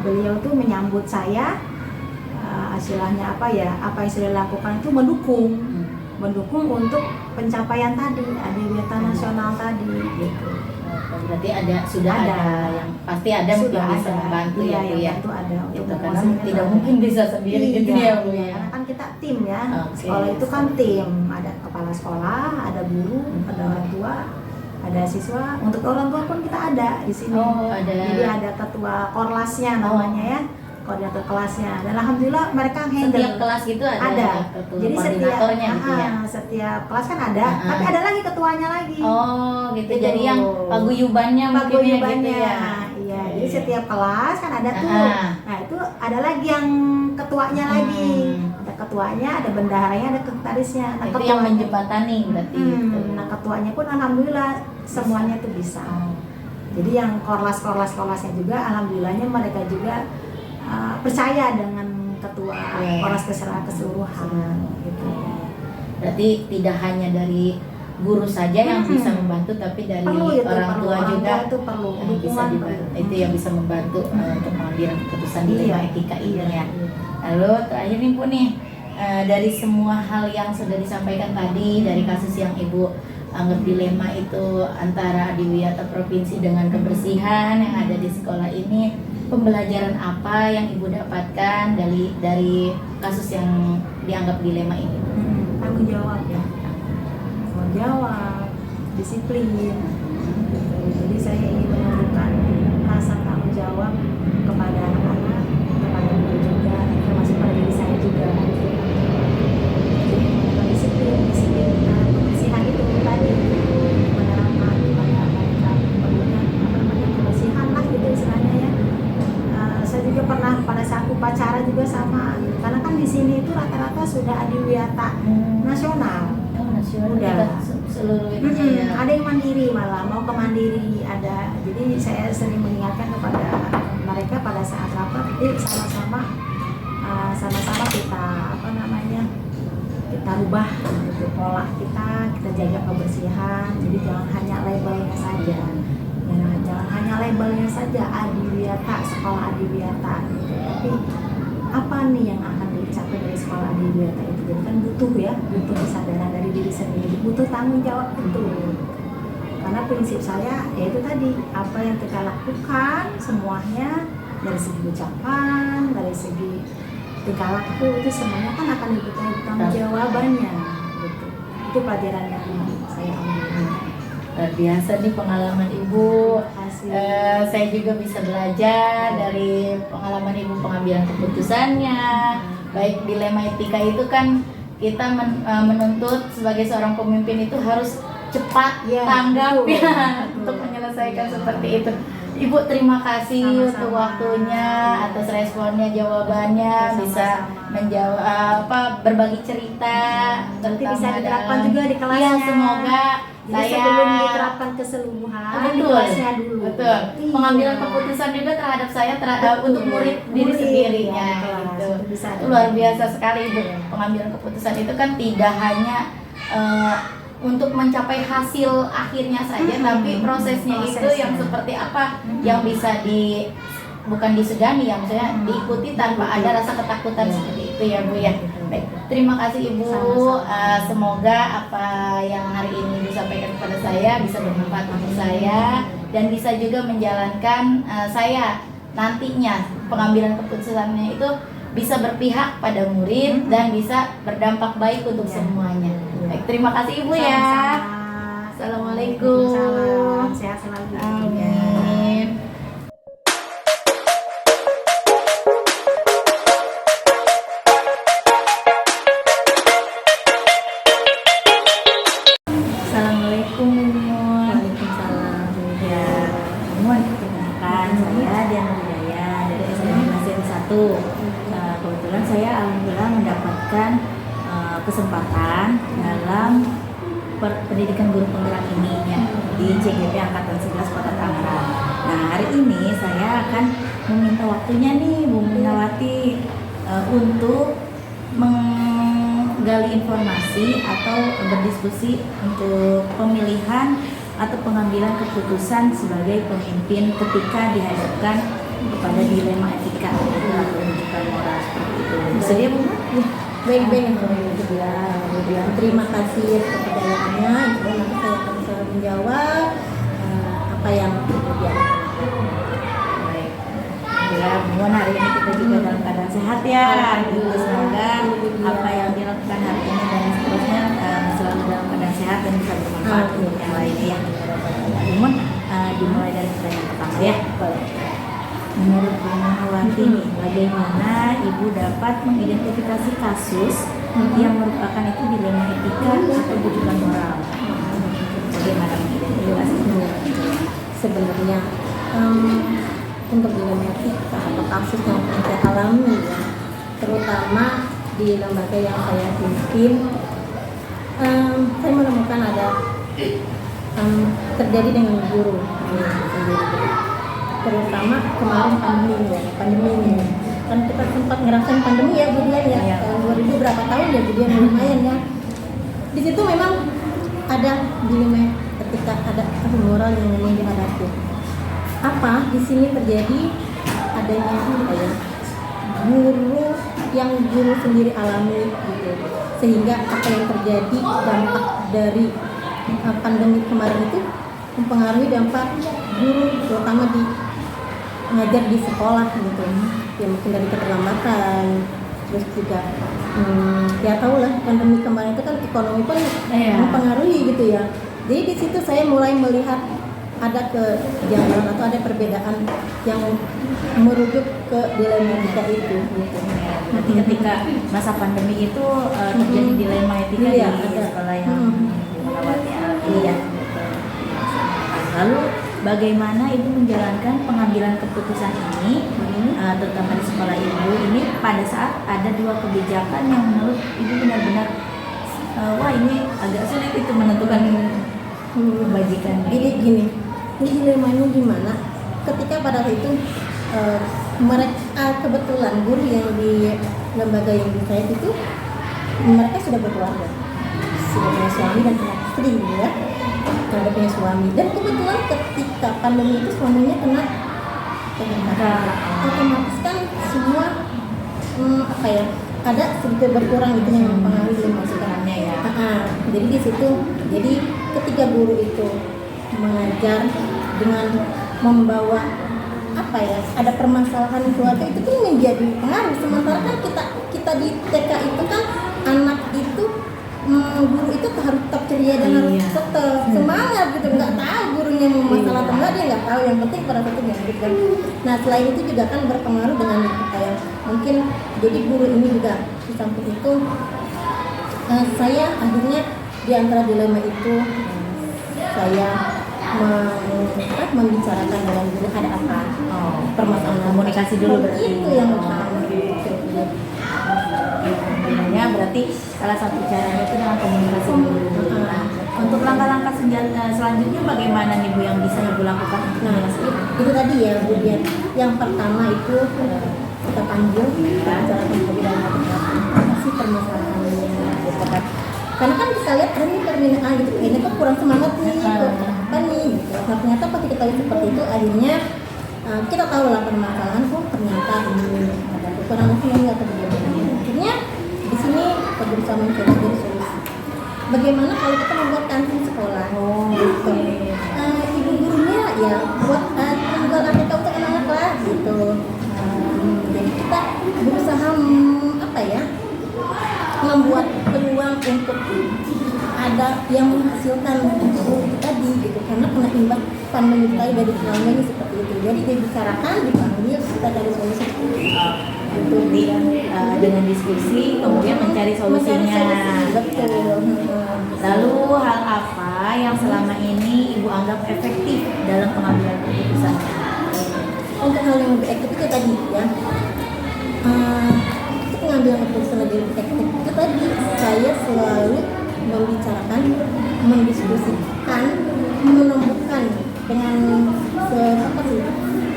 beliau tuh menyambut saya. Istilahnya apa yang saya lakukan itu mendukung untuk pencapaian tadi, adiwiyata nasional tadi gitu. Berarti sudah ada yang pasti ada mungkin bisa membantu ya Bu ya. Itu ada untuk itu karena tidak mungkin bisa sendiri gitu ya Bu ya. Karena kan kita tim ya. Sekolah itu kan tim, ada kepala sekolah, ada guru, ada orang tua, ada siswa. Untuk orang tua pun kita ada di sini. Ada. Jadi ada ketua korlasnya namanya ya, koordinator kelasnya. Dan alhamdulillah mereka handle. Setiap kelas itu ada. Jadi koordinatornya gitu ya. Setiap kelas kan ada, tapi ada lagi ketuanya lagi. Gitu. Jadi yang paguyubannya mungkin gitu ya. Iya, jadi setiap kelas kan ada tuh. Nah, itu ada lagi yang ketuanya lagi. Ada ketuanya, ada bendaharanya, ada sekretarisnya. Nah, itu yang menjembatani berarti gitu. Nah, ketuanya pun alhamdulillah semuanya tuh bisa. Jadi yang korlasnya juga alhamdulillahnya mereka juga percaya dengan ketua korlas keseluruhan gitu. Berarti tidak hanya dari guru saja yang bisa membantu, tapi dari Perlu itu, orang perlu. tua Orang juga tua itu perlu, yang bisa dukungan dibantu. perlu. Itu yang bisa membantu untuk pengambilan keputusan di Iya. lima etika ini Iya, ya. iya. Lalu terakhir nih Bu nih, dari semua hal yang sudah disampaikan tadi, dari kasus yang Ibu anggap dilema itu antara adiwiyata provinsi dengan kebersihan yang ada di sekolah ini, pembelajaran apa yang Ibu dapatkan dari kasus yang dianggap dilema ini? Tanggung jawab ya, tanggung jawab, disiplin gitu. Jadi saya ingin menumbuhkan rasa tanggung jawab kepada anak-anak, kepada guru juga, termasuk pada diri saya juga. Jadi mengenai disiplin kebersihan itu tadi menerapkan kepada mereka pemberian kebersihan lah gitu istilahnya ya. Saya juga pernah pada saat upacara juga sama, karena kan di sini itu rata-rata sudah adiwiyata nasional. Nasional Udah. seluruh Indonesia ya. Ada yang mandiri malah mau ke mandiri ada. Jadi saya sering mengingatkan kepada mereka pada saat rapat, sama-sama kita kita rubah gitu, pola kita jaga kebersihan. Jadi jangan hanya labelnya saja. Jangan hanya labelnya saja adiwiyata, sekolah adiwiyata gitu. Tapi apa nih yang akan dicapai dari sekolah adiwiyata itu? Jadi kan butuh kesadaran dari diri sendiri, butuh tanggung jawab betul. Karena prinsip saya yaitu tadi, apa yang kita lakukan semuanya dari segi ucapan, dari segi tingkah laku itu semuanya kan akan dibutuhkan tanggung jawabannya gitu. Itu pelajaran yang saya ambil. Luar biasa nih pengalaman Ibu. Saya juga bisa belajar dari pengalaman Ibu pengambilan keputusannya. Baik dilema etika itu kan kita menuntut sebagai seorang pemimpin itu harus cepat Ya, tanggap betul, ya betul. untuk menyelesaikan seperti itu. Ibu terima kasih Sama-sama. untuk waktunya, atas responnya, jawabannya, bisa menjawab berbagi cerita Nanti bisa terutama diterapkan dalam- juga di kelasnya. Iya, semoga Jadi saya sebelum diterapkan keseluruhan, di betul, kelasnya dulu. betul. Iya. Pengambilan keputusan juga terhadap saya Betul. untuk murid diri Murid, sendirinya ya, di kelas. gitu. Itu bisa Itu luar biasa sekali Bu. Iya. Pengambilan keputusan itu kan tidak hanya untuk mencapai hasil akhirnya saja, tapi prosesnya itu yang seperti apa yang bisa bukan disegani ya, maksudnya diikuti tanpa ada rasa ketakutan seperti itu ya Bu ya. Baik, terima kasih Ibu. Sama-sama. Semoga apa yang hari ini disampaikan kepada saya bisa bermanfaat untuk saya dan bisa juga menjalankan saya nantinya pengambilan keputusannya itu bisa berpihak pada murid dan bisa berdampak baik untuk Ya. semuanya. Baik, terima kasih Ibu ya. Sama-sama. Assalamualaikum. Waalaikumsalam. Sehat selalu. Amin. Assalamualaikum Mumun. Waalaikumsalam. Ya, Mumun, perkenalkan saya Diana Widaya dari SMA Negeri 1. Kebetulan saya alhamdulillah mendapatkan kesempatan dalam pendidikan guru penggerak ini ya, di CGP Angkatan 11 Kota Tangerang. Nah, hari ini saya akan meminta waktunya nih Bu Minawati untuk menggali informasi atau berdiskusi untuk pemilihan atau pengambilan keputusan sebagai pemimpin ketika dihadapkan kepada dilema etika atau rujukan moral seperti itu. Bersedia Bu? Baik-baik, kemudian terima kasih kepercayaannya. Itu nanti saya akan selalu menjawab apa yang kemudian. Baik. Alhamdulillah, mohon hari ini kita juga dalam keadaan sehat ya. Gitu. Semoga apa yang dilakukan hari ini dan seterusnya selalu dalam keadaan sehat dan bisa bermanfaat untuk yang lainnya ya. Mohon dimulai dari pertanyaan pertama ya. Menurut Bu Minawati nih, bagaimana Ibu dapat mengidentifikasi kasus yang merupakan itu dilema etika atau rujukan moral? Bagaimana mengidentifikasi itu? Sebenarnya untuk dilema etika atau kasus yang saya alami ya, terutama di lembaga yang saya pimpin, saya menemukan ada terjadi dengan guru terutama kemarin pandemi ini kan kita sempat ngerasain pandemi ya Bu Dian ya, Iya. tahun 2000 berapa tahun ya Bu Dian, lumayan ya. di situ memang ada dilema ketika ada moral yang memang dihadapi. Apa di sini terjadi adanya apa ya, guru yang guru sendiri alami gitu, sehingga apa yang terjadi dampak dari pandemi kemarin itu mempengaruhi dampak guru terutama di ngajar di sekolah gitu ya, mungkin dari keterlambatan, terus juga ya tau lah pandemi kemarin itu kan ekonomi pun mempengaruhi gitu ya. Jadi di situ saya mulai melihat ada kejanggalan atau ada perbedaan yang merujuk ke dilematika itu gitu. Nanti ketika masa pandemi itu terjadi dilema etika Iya, di ada. sekolah yang melewati iya. Lalu bagaimana ibu menjalankan pengambilan keputusan ini, terutama di sekolah ibu ini pada saat ada dua kebijakan yang menurut ibu benar-benar wah ini agak sulit itu menentukan kebajikan. Jadi gini, ini dilemanya gimana? Ketika pada saat itu mereka kebetulan guru yang di lembaga yang saya itu mereka sudah berkeluarga, sudah punya suami dan anak istri gitu ya, sudah punya suami, dan kebetulan ketika pandemi itu suaminya kena PHK, otomatis kan semua apa ya, ada sedikit berkurang gitu yang mempengaruhi masukannya ya. Jadi di situ, jadi ketika guru itu mengajar dengan membawa apa ya, ada permasalahan keluarga itu kan menjadi pengaruh. Sementara kan kita di TK itu kan anak itu guru itu harus tetap ceria dan harus tetap semangat gitu, nggak tahu gurunya mau masalah atau enggak, dia nggak tahu, yang penting pada saat itu gitu kan. Nah selain itu juga kan berpengaruh dengan kayak mungkin jadi guru ini juga di samping itu saya akhirnya di antara dilema itu saya membicarakan dengan guru ada apa permasalahan Komunikasi dulu berarti. itu yang utama. Ya, berarti salah satu caranya itu dengan komunikasi dulu. Nah, untuk langkah-langkah selanjutnya bagaimana nih Bu yang bisa Ibu lakukan? Nah, itu tadi ya Bu Dian. Yang pertama itu kita panggil, kita bicarakan dan apa sih permasalahannya gitu kan. Karena kan kita lihat ini permintaan gitu, ini kok kurang semangat nih, kok apa nih gitu. Nah, ternyata pas kita lihat seperti itu akhirnya kita tahu lah permasalahan, kok ternyata ini ada kekurangan ini atau bagaimana. Akhirnya di sini kita berusaha mencari solusi. Bagaimana kalau kita membuat kantin sekolah? Gitu. Ibu gurunya ya buat tanggal APK untuk anak-anak lah gitu. Jadi kita berusaha apa ya, membuat peluang untuk ada yang menghasilkan guru tadi gitu, karena kena imbas pandemi tadi dari selama ini seperti itu. Jadi dibicarakan, dipanggil, kita dari solusi itu dengan diskusi kemudian mencari solusinya. Betul. Lalu hal apa yang selama ini Ibu anggap efektif dalam pengambilan keputusan? Untuk hal yang lebih efektif itu tadi ya, pengambilan keputusan lebih efektif itu tadi saya selalu membicarakan, mendiskusikan, menemukan dengan apa sih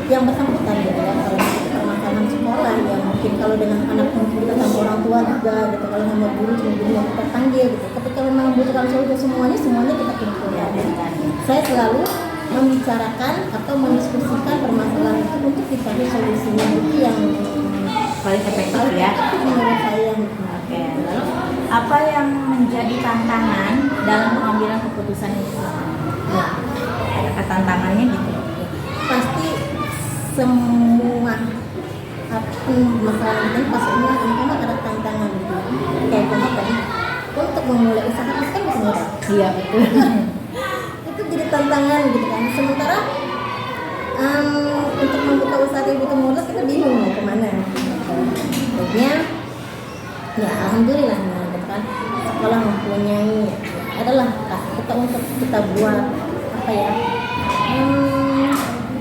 yang bersangkutan gitu ya. Kalau itu permasalahan sekolah ya mungkin kalau dengan anak mungkin kita sama orang tua juga gitu, kalau sama guru cuma guru yang kita panggil gitu. Ketika memang membutuhkan solusi semuanya kita kumpul ya. Saya selalu membicarakan atau mendiskusikan permasalahan itu untuk dicari solusinya, itu yang Paling efektif ya. menurut saya. Oke, lalu apa yang menjadi tantangan dalam pengambilan keputusan itu? Nah, Ada tantangannya gitu. pasti semua masalah ini pastinya memang ada tantangan gitu. Kayak contoh tadi untuk memulai usaha itu kan bisa mudah. Iya betul. Itu jadi tantangan gitu kan. Sementara untuk membuka usaha yang butuh modal kita bingung mau kemana. Akhirnya ya alhamdulillah gitu kan, sekolah mempunyai adalah kita untuk kita buat apa ya,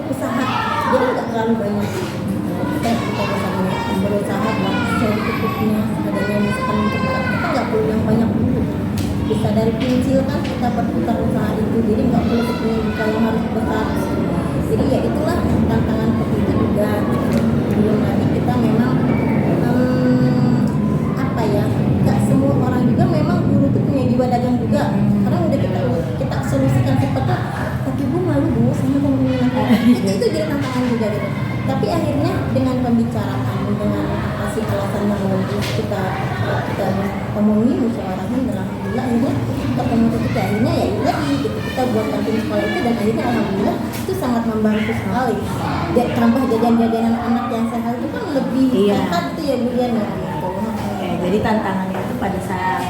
usaha jadi nggak terlalu banyak. Kita berusaha buat secukupnya adanya, misalkan untuk kita nggak perlu yang banyak dulu, bisa dari kecil kan kita berputar usaha itu, jadi nggak perlu bukan yang harus besar. Jadi ya itulah tantangan seperti itu juga. Belum lagi kita memang apa ya, nggak semua orang juga memang guru itu punya jiwa dagang tantangan juga gitu. Tapi akhirnya dengan pembicaraan, dengan apa sih alasan yang bagus kita omongin, musyawarahin, dan alhamdulillah akhirnya ketemu titik akhirnya ya itu lagi gitu, kita buat kantin sekolah itu, dan akhirnya alhamdulillah itu sangat membantu sekali. Tambah jajan-jajanan anak yang sehat itu kan lebih sehat tuh ya Bu Dian ya gitu. Oke, jadi tantangannya itu pada saat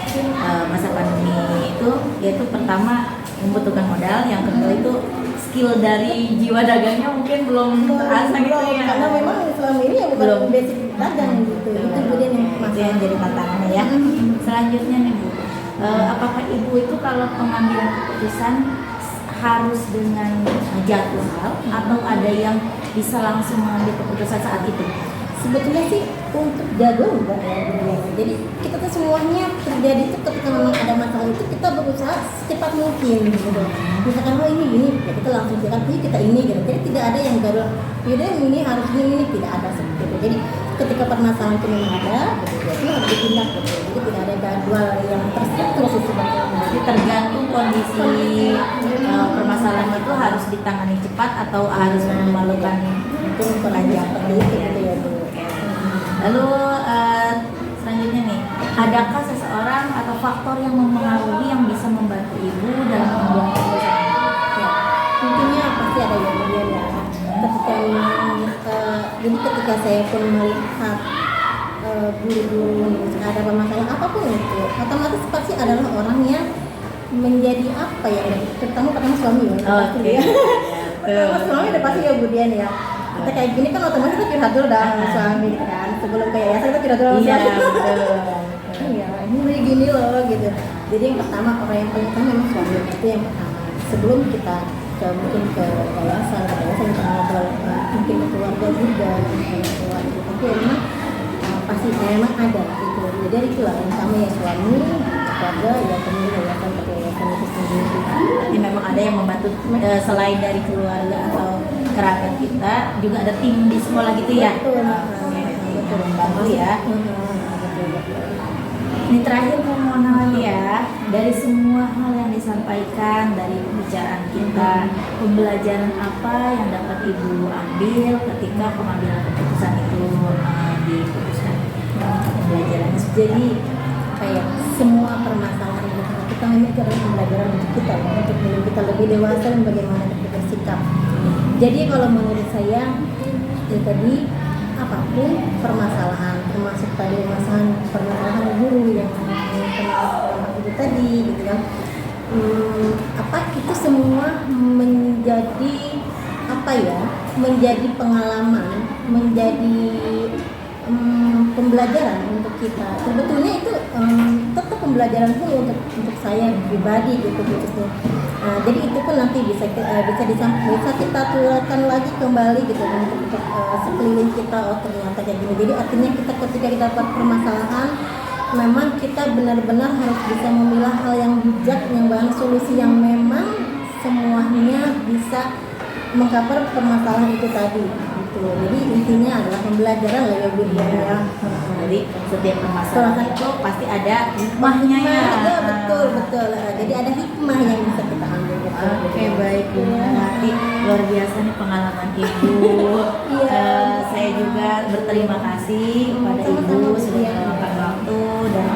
masa pandemi itu yaitu pertama membutuhkan modal, yang kedua itu skill dari jiwa dagangnya mungkin belum terasa gitu ya. Karena memang selama ini ya bukan Belum. basic dagang gitu. Itu kemudian yang Itu yang jadi tantangannya ya. Selanjutnya nih Bu, apakah Ibu itu kalau pengambilan keputusan harus dengan jadwal atau ada yang bisa langsung mengambil keputusan saat itu? Sebetulnya sih untuk jadwal enggak ya Bu Dian. Jadi kita tuh semuanya terjadi tuh ketika memang ada masalah itu kita berusaha secepat mungkin gitu. Misalkan oh ini gini, ya kita langsung silakan kita ini gitu. Jadi tidak ada yang jadwal. Yaudah ini harus ini tidak ada seperti itu. Jadi ketika permasalahan itu memang ada, gitu, ya itu harus ditindak gitu. Jadi tidak ada jadwal yang terstruktur sih sebetulnya. Jadi tergantung kondisi permasalahan itu harus ditangani cepat atau harus memerlukan Mungkin pengajian seperti itu gitu ya Bu. Lalu selanjutnya nih, adakah seseorang atau faktor yang mempengaruhi yang bisa membantu Ibu dalam membuat keputusan? Ya, tentunya pasti ada yang kemudian ya. Jadi ketika saya pun melihat guru-guru ada permasalahan apapun itu, otomatis pasti adalah orang yang menjadi apa ya, terutama pertama suami ya. Pasti dia. Pertama suami udah pasti ya Bu Dian ya. Kita kayak gini kan otomatis kita curhat dulu dah sama suami gitu kan. Sebelum kayak yayasan kita curhat dulu sama Iya, suami. betul. Iya, ini begini gini loh gitu. Jadi yang pertama orang yang paling utama memang suami, itu yang pertama. Sebelum kita mungkin ke yayasan kita ngobrol mungkin ke keluarga juga, ke keluarga. Tapi memang pasti memang ada gitu. Jadi itulah yang pertama ya suami, keluarga, ya kemudian yayasan itu sendiri. Jadi memang ada yang membantu selain dari keluarga atau kerabat kita, juga ada tim di sekolah gitu ya. Betul. Betul, membantu ya. Ini terakhir mau lagi ya, dari semua hal yang disampaikan dari pembicaraan kita, pembelajaran apa yang dapat Ibu ambil ketika pengambilan keputusan itu diputuskan? Pembelajarannya Jadi kayak semua permasalahan itu kita memiliki adalah pembelajaran untuk kita, untuk diri kita lebih dewasa dan bagaimana kita bersikap. Jadi kalau menurut saya ya tadi apapun permasalahan, termasuk tadi permasalahan guru yang itu tadi gitu kan, itu semua menjadi apa ya, menjadi pengalaman, menjadi pembelajaran untuk kita. Sebetulnya itu tetap pembelajaran pun untuk saya pribadi gitu khususnya. Jadi itu pun nanti bisa kita tularkan lagi kembali gitu untuk sekeliling kita. Oh ternyata kayak gini. Jadi artinya kita ketika kita dapat permasalahan, memang kita benar-benar harus bisa memilah hal yang bijak, yang bahan solusi yang memang semuanya bisa mengcover permasalahan itu tadi. Jadi intinya adalah pembelajaran lah ya Bu Dian ya. Jadi setiap permasalahan itu pasti ada hikmahnya ya. Ya betul. Jadi ada hikmah yang bisa kita ambil. Oke, baik Bu. Nanti luar biasa nih pengalaman Ibu. Saya juga berterima kasih kepada Ibu sudah meluangkan waktu dan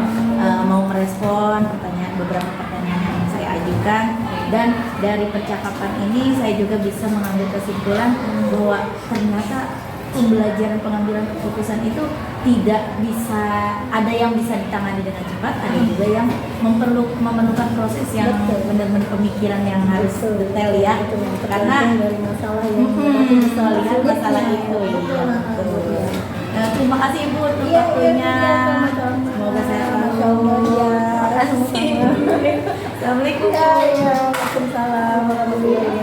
mau merespon beberapa pertanyaan yang saya ajukan. Dan dari percakapan ini saya juga bisa mengambil kesimpulan bahwa ternyata pembelajaran pengambilan keputusan itu tidak bisa, ada yang bisa ditangani dengan cepat, ada juga yang memerlukan proses yang benar-benar pemikiran yang harus detail ya. Karena dari masalah yang bisa lihat masalah itu. Terima kasih Ibu untuk waktunya. Semoga sehat selalu. Terima kasih. Assalamualaikum. Waalaikumsalam warahmatullahi wabarakatuh.